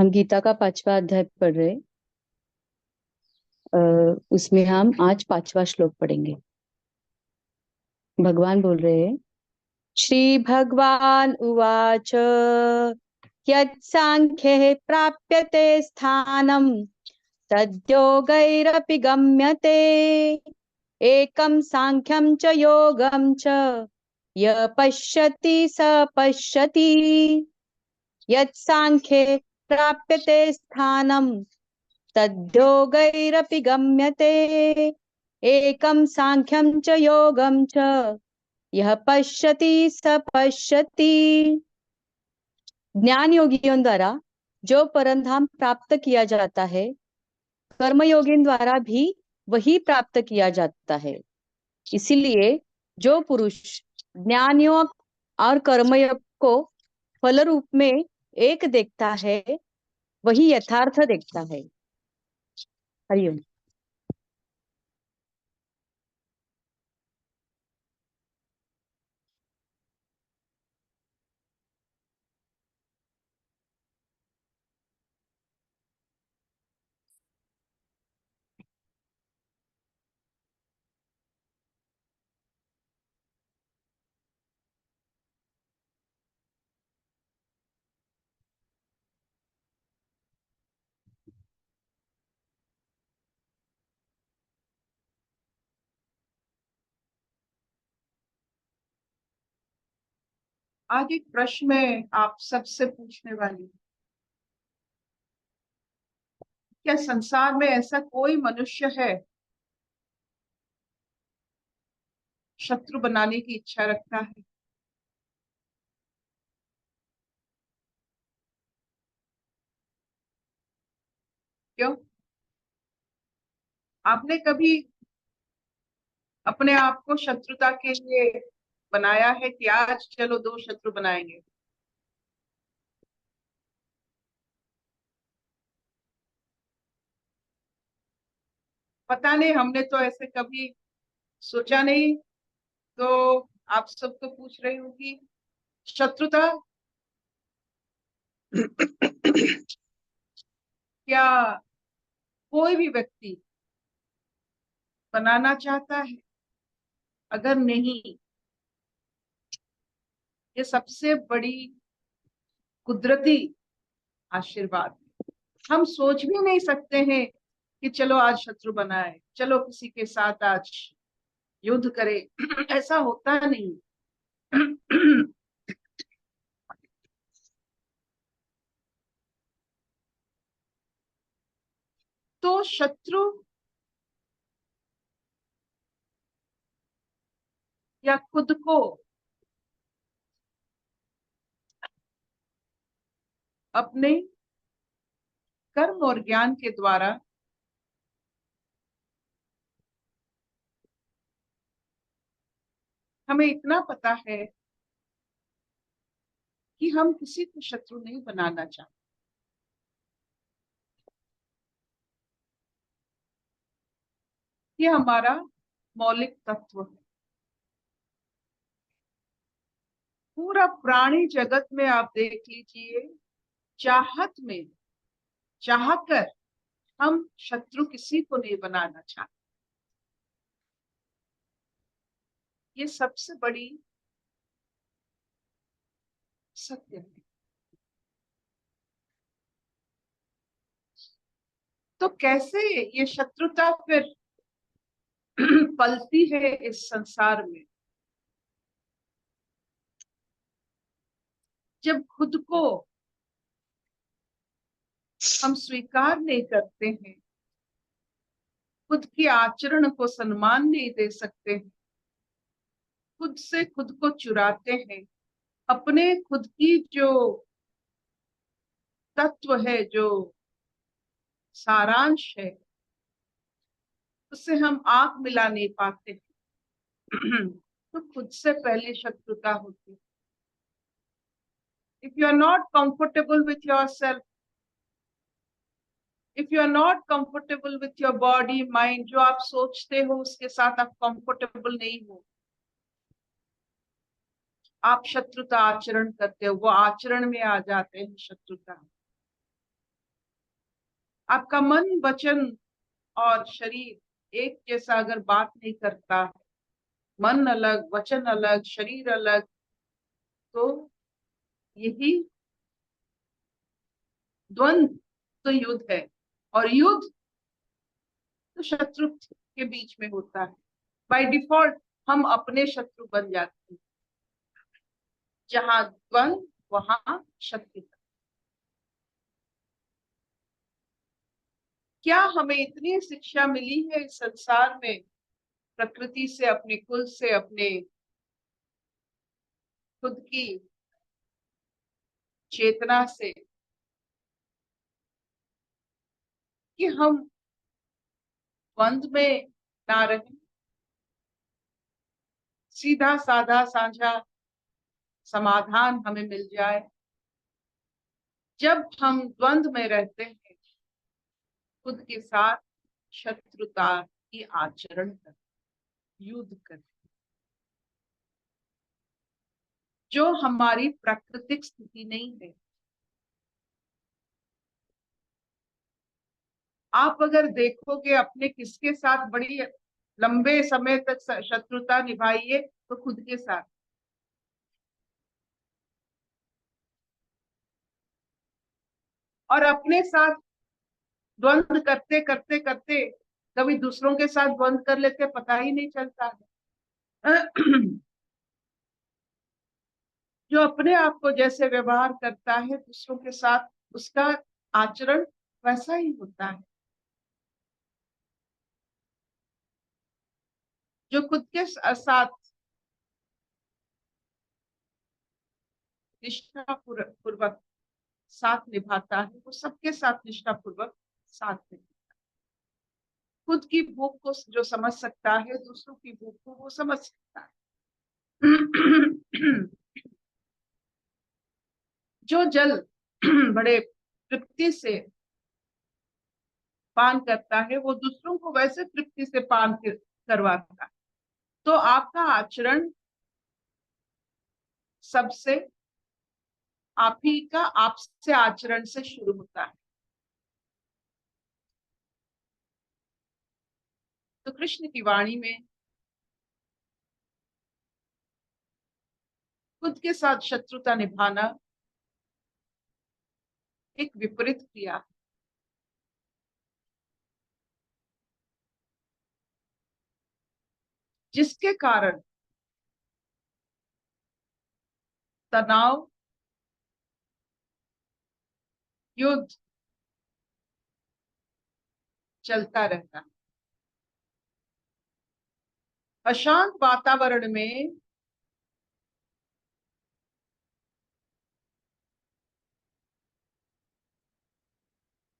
हम गीता का 5वां अध्याय पढ़ रहे। उसमें हम आज 5वां श्लोक पढ़ेंगे। भगवान बोल रहे हैं, श्री भगवान उवाच यत्सांख्ये प्राप्यते स्थानं तद्योगैरपि गम्यते एकं सांख्यं च योगं च य पश्यति स पश्यति यत्सांख्ये प्राप्यते स्थानं तद्योगैरपि गम्यते एकं सांख्यं च योगं च यह पश्यति स पश्यति। ज्ञान योगियों द्वारा जो परम धाम प्राप्त किया जाता है, कर्मयोगियों द्वारा भी वही प्राप्त किया जाता है। इसीलिए जो पुरुष ज्ञान योग और कर्मयोग को फल रूप में एक देखता है, वही यथार्थ देखता है। हरिओम। आज एक प्रश्न मैं आप सबसे पूछने वाली हूँ। क्या संसार में ऐसा कोई मनुष्य है शत्रु बनाने की इच्छा रखता है? क्यों? आपने कभी अपने आप को शत्रुता के लिए बनाया है कि आज चलो दो शत्रु बनाएंगे? पता नहीं, हमने तो ऐसे कभी सोचा नहीं। तो आप सबको पूछ रही हूँ कि शत्रुता क्या कोई भी व्यक्ति बनाना चाहता है? अगर नहीं, ये सबसे बड़ी कुदरती आशीर्वाद। हम सोच भी नहीं सकते हैं कि चलो आज शत्रु बनाए, चलो किसी के साथ आज युद्ध करे। ऐसा होता नहीं। तो शत्रु या खुद को अपने कर्म और ज्ञान के द्वारा हमें इतना पता है कि हम किसी को शत्रु नहीं बनाना चाहते। ये हमारा मौलिक तत्व है। पूरा प्राणी जगत में आप देख लीजिए, चाहत में चाहकर हम शत्रु किसी को नहीं बनाना चाहते। ये सबसे बड़ी सत्य है। तो कैसे ये शत्रुता फिर पलती है इस संसार में? जब खुद को हम स्वीकार नहीं करते हैं, खुद की आचरण को सम्मान नहीं दे सकते हैं, खुद से खुद को चुराते हैं, अपने खुद की जो तत्व है, जो सारांश है, उससे हम आंख मिला नहीं पाते। तो खुद से पहले शत्रुता होती है। If you are not comfortable with your self, if you are not comfortable with your body mind, जो आप सोचते हो उसके साथ आप कंफर्टेबल नहीं हो, आप शत्रुता आचरण करते हो, वो आचरण में आ जाते हैं शत्रुता। आपका मन, वचन और शरीर एक जैसा अगर बात नहीं करता, मन अलग, वचन अलग, शरीर अलग, तो यही द्वंद्व तो युद्ध है। और युद्ध तो शत्रु के बीच में होता है। बाय डिफॉल्ट हम अपने शत्रु बन जाते हैं। जहां द्वंद्व वहां शत्रु। क्या हमें इतनी शिक्षा मिली है इस संसार में, प्रकृति से, अपने कुल से, अपने खुद की चेतना से, कि हम द्वंद्व में ना रहें, सीधा साधा साझा समाधान हमें मिल जाए। जब हम द्वंद्व में रहते हैं, खुद के साथ शत्रुता की आचरण कर, युद्ध कर, जो हमारी प्राकृतिक स्थिति नहीं है। आप अगर देखोगे अपने किसके साथ बड़ी लंबे समय तक शत्रुता निभाइए, तो खुद के साथ। और अपने साथ द्वंद्व करते करते करते कभी दूसरों के साथ द्वंद्व कर लेते, पता ही नहीं चलता है। जो अपने आप को जैसे व्यवहार करता है, दूसरों के साथ उसका आचरण वैसा ही होता है। जो खुद के साथ निष्ठा पूर्वक साथ निभाता है, वो सबके साथ निष्ठा पूर्वक साथ निभाता है। खुद की भूख को जो समझ सकता है, दूसरों की भूख को वो समझ सकता है। जो जल बड़े तृप्ति से पान करता है, वो दूसरों को वैसे तृप्ति से पान करवाता है। तो आपका आचरण सबसे, आप ही का आपसे आचरण से शुरू होता है। तो कृष्ण की वाणी में खुद के साथ शत्रुता निभाना एक विपरीत क्रिया है, जिसके कारण तनाव, युद्ध चलता रहता है। अशांत वातावरण में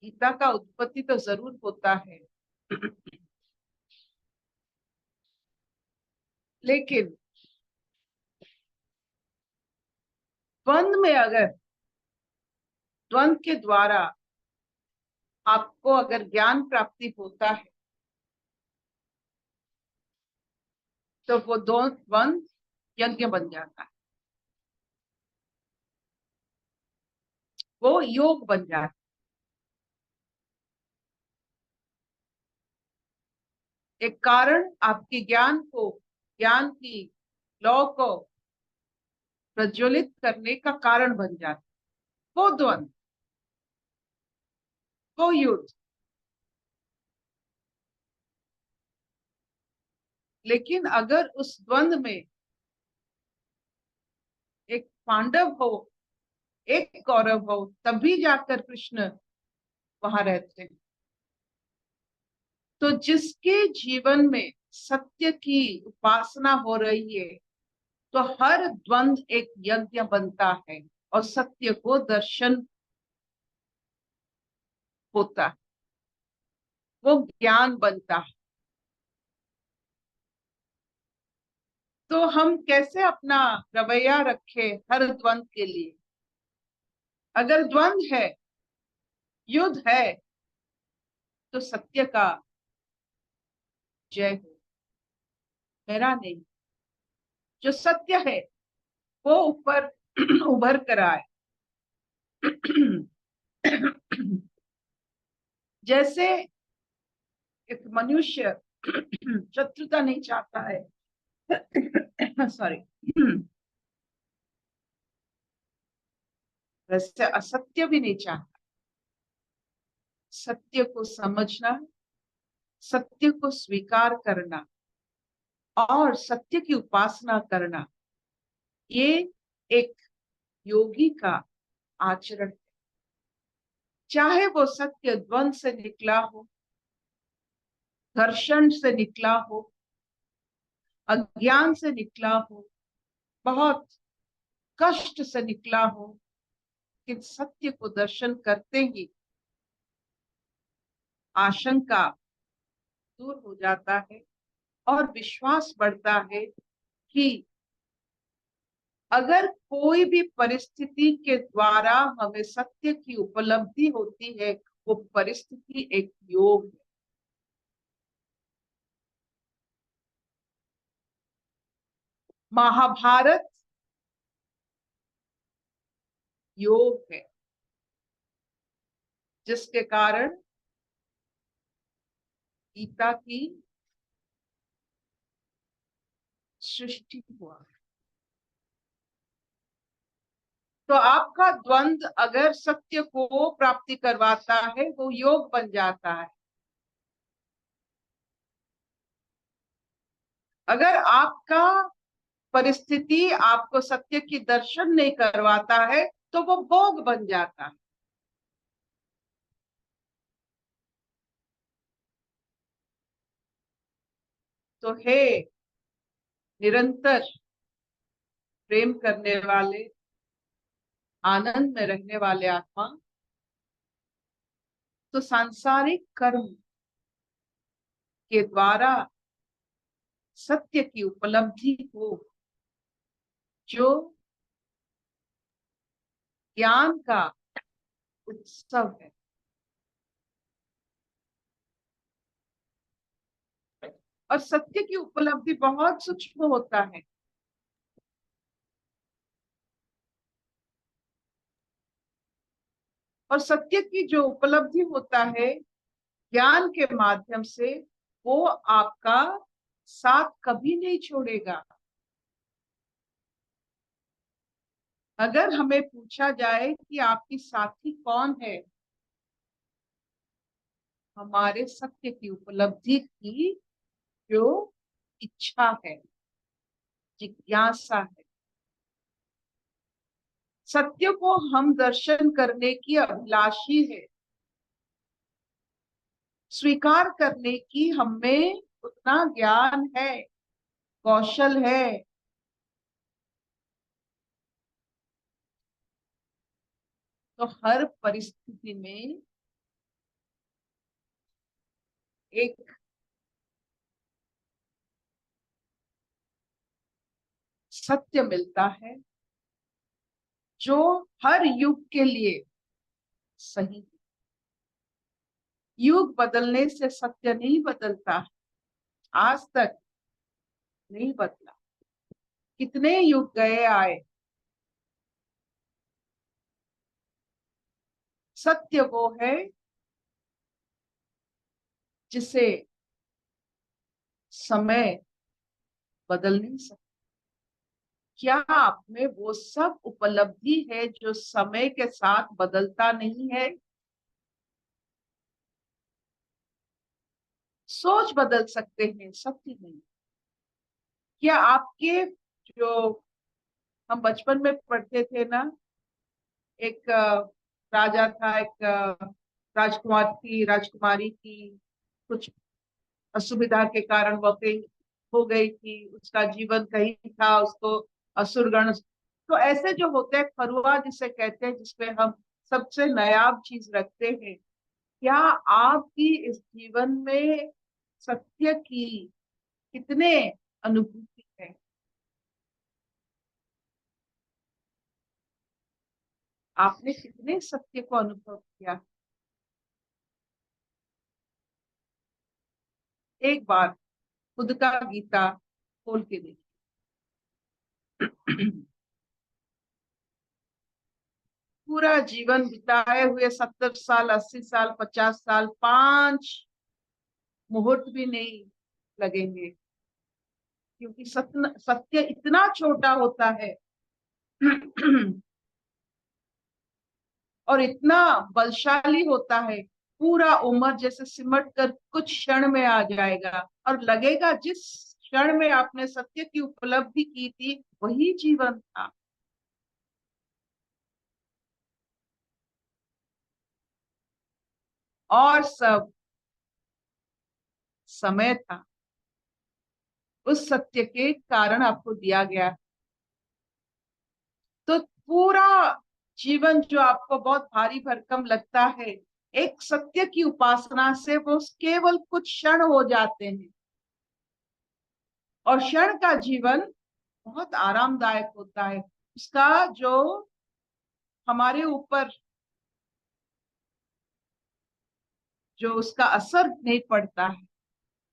गीता का उत्पत्ति तो जरूर होता है, लेकिन द्वंद्व में, अगर द्वंद्व के द्वारा आपको अगर ज्ञान प्राप्ति होता है, तो वो द्वंद्व यज्ञ बन जाता है, वो योग बन जाता है। एक कारण आपके ज्ञान की लौ को प्रज्वलित करने का कारण बन जाता है, वो द्वंद्व, वो युद्ध। लेकिन अगर उस द्वंद्व में एक पांडव हो, एक कौरव हो, तभी जाकर कृष्ण वहां रहते हैं। तो जिसके जीवन में सत्य की उपासना हो रही है, तो हर द्वंद्व एक यज्ञ बनता है और सत्य को दर्शन होता है, वो ज्ञान बनता है। तो हम कैसे अपना रवैया रखें हर द्वंद्व के लिए? अगर द्वंद्व है, युद्ध है, तो सत्य का जय हो, मेरा नहीं। जो सत्य है वो ऊपर उभर कर आए। जैसे एक मनुष्य शत्रुता नहीं चाहता है, सॉरी, वैसे असत्य भी नहीं चाहता। सत्य को समझना, सत्य को स्वीकार करना और सत्य की उपासना करना, ये एक योगी का आचरण है। चाहे वो सत्य द्वंद से निकला हो, घर्षण से निकला हो, अज्ञान से निकला हो, बहुत कष्ट से निकला हो, कि सत्य को दर्शन करते ही आशंका दूर हो जाता है और विश्वास बढ़ता है कि अगर कोई भी परिस्थिति के द्वारा हमें सत्य की उपलब्धि होती है, वो परिस्थिति एक योग है। महाभारत योग है, जिसके कारण गीता की सृष्टि हुआ। तो आपका द्वंद अगर सत्य को प्राप्ति करवाता है, वो योग बन जाता है। अगर आपका परिस्थिति आपको सत्य की दर्शन नहीं करवाता है, तो वो भोग बन जाता है। तो हे निरंतर प्रेम करने वाले, आनंद में रहने वाले आत्मा, तो सांसारिक कर्म के द्वारा सत्य की उपलब्धि को, जो ज्ञान का उत्सव है, और सत्य की उपलब्धि बहुत सूक्ष्म होता है। और सत्य की जो उपलब्धि होता है ज्ञान के माध्यम से, वो आपका साथ कभी नहीं छोड़ेगा। अगर हमें पूछा जाए कि आपकी साथी कौन है, हमारे सत्य की उपलब्धि की जो इच्छा है, जिज्ञासा है, सत्य को हम दर्शन करने की अभिलाषी है, स्वीकार करने की हमें उतना ज्ञान है, कौशल है। तो हर परिस्थिति में एक सत्य मिलता है, जो हर युग के लिए सही है। युग बदलने से सत्य नहीं बदलता, आज तक नहीं बदला। कितने युग गए आए, सत्य वो है जिसे समय बदल नहीं सकता। क्या आप में वो सब उपलब्धि है जो समय के साथ बदलता नहीं है? सोच बदल सकते हैं, सत्य नहीं। क्या आपके, जो हम बचपन में पढ़ते थे ना, एक राजा था, एक राजकुमार थी, राजकुमारी की कुछ असुविधा के कारण वो कहीं हो गई थी, उसका जीवन कहीं था, उसको असुरगण, तो ऐसे जो होते हैं फरुआ जिसे कहते हैं, जिसपे हम सबसे नायाब चीज रखते हैं, क्या आपकी इस जीवन में सत्य की कितने अनुभूति है? आपने कितने सत्य को अनुभव किया? एक बार खुद का गीता खोल के देखिए। पूरा जीवन बिताए हुए 70 साल, 80 साल, 50 साल, 5 मुहूर्त भी नहीं लगेंगे, क्योंकि सत्य इतना छोटा होता है और इतना बलशाली होता है, पूरा उम्र जैसे सिमट कर कुछ क्षण में आ जाएगा और लगेगा जिस क्षण में आपने सत्य की उपलब्धि की थी वही जीवन था। और सब समय था, उस सत्य के कारण आपको दिया गया। तो पूरा जीवन जो आपको बहुत भारी भरकम लगता है, एक सत्य की उपासना से वो केवल कुछ क्षण हो जाते हैं और क्षण का जीवन बहुत आरामदायक होता है। उसका जो हमारे ऊपर जो उसका असर नहीं पड़ता है,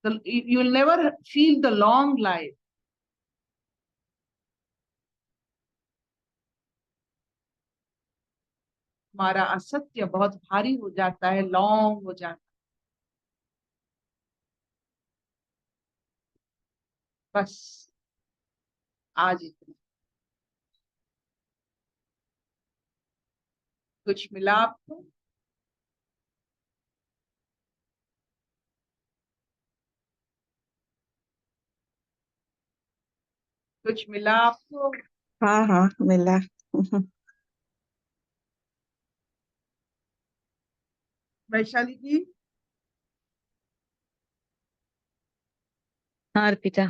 you will never feel the long life. हमारा असत्य बहुत भारी हो जाता है, लॉन्ग हो जाता है। बस आज इतना। कुछ मिला आपको? कुछ मिला आपको? हाँ हाँ मिला। वैशाली जी? हाँ अर्पिता।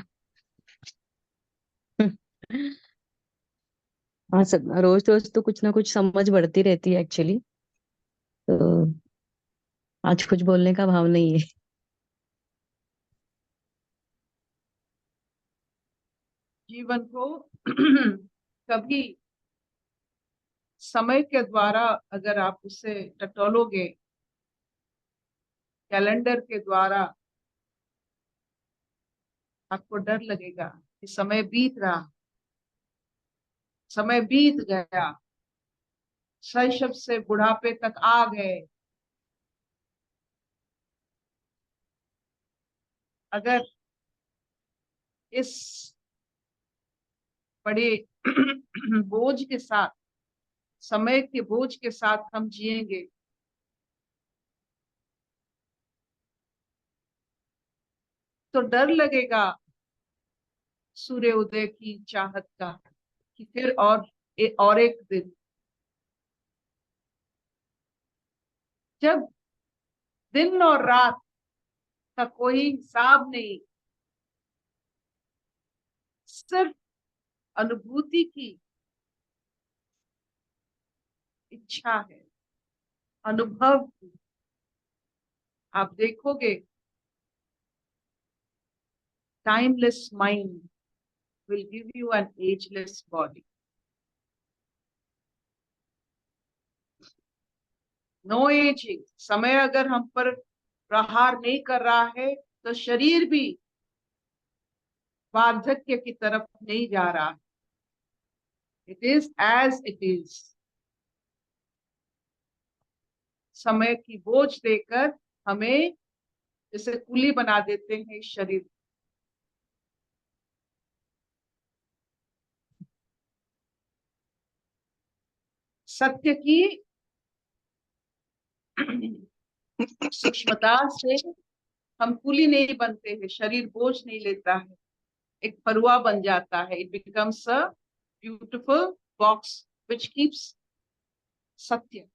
हाँ सब रोज रोज तो कुछ ना कुछ समझ बढ़ती रहती है एक्चुअली। तो आज कुछ बोलने का भाव नहीं है। जीवन को कभी समय के द्वारा अगर आप उसे टटोलोगे, कैलेंडर के द्वारा, आपको डर लगेगा कि समय बीत रहा, समय बीत गया, शैशव से बुढ़ापे तक आ गए। अगर इस बड़े बोझ के साथ, समय के बोझ के साथ हम जिएंगे तो डर लगेगा सूर्य उदय की चाहत का, कि फिर और एक दिन। जब दिन और रात का कोई हिसाब नहीं, सिर्फ अनुभूति की इच्छा है, अनुभव की। आप देखोगे timeless mind will give you an ageless body. No ageing. समय अगर हम पर प्रहार नहीं कर रहा है तो शरीर भी वार्धक्य की तरफ नहीं जा रहा है। It is as it is. समय की बोझ देकर हमें जैसे कुली बना देते हैं इस शरीर। सत्य की सूक्ष्मता से हम कुली नहीं बनते हैं, शरीर बोझ नहीं लेता है, एक फरुआ बन जाता है। It becomes a beautiful box which keeps सत्य।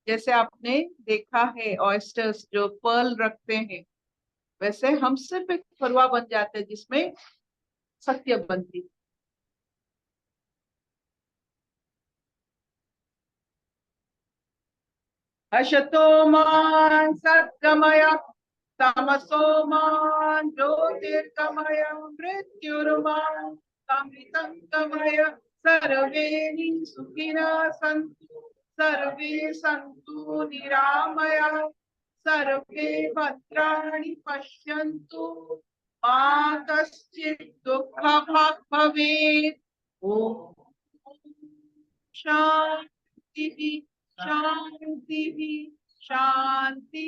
जैसे आपने देखा है ऑयस्टर्स जो पर्ल रखते हैं, वैसे हम सिर्फ एक फरुआ बन जाते हैं जिसमें सत्य बनती है। अशतो मान सद्गमय, तमसो मान ज्योतिर्गमय, मृत्युर्मान अमृतं गमय। सर्वे सुखिनः सन्तु, सर्वे सन्तु निरामया, सर्वे भद्राणि पश्यन्तु, मा कश्चित् दुःखभाग् भवेत्। ओम शांति शांति शांति।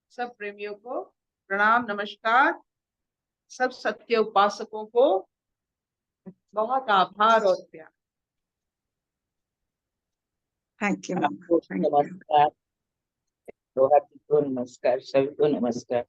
सब प्रेमियों को प्रणाम, नमस्कार। सब सत्य उपासकों को बहुत आभार और प्यार। Thank you. आपको नमस्कार, रोहत को नमस्कार, सभी को नमस्कार।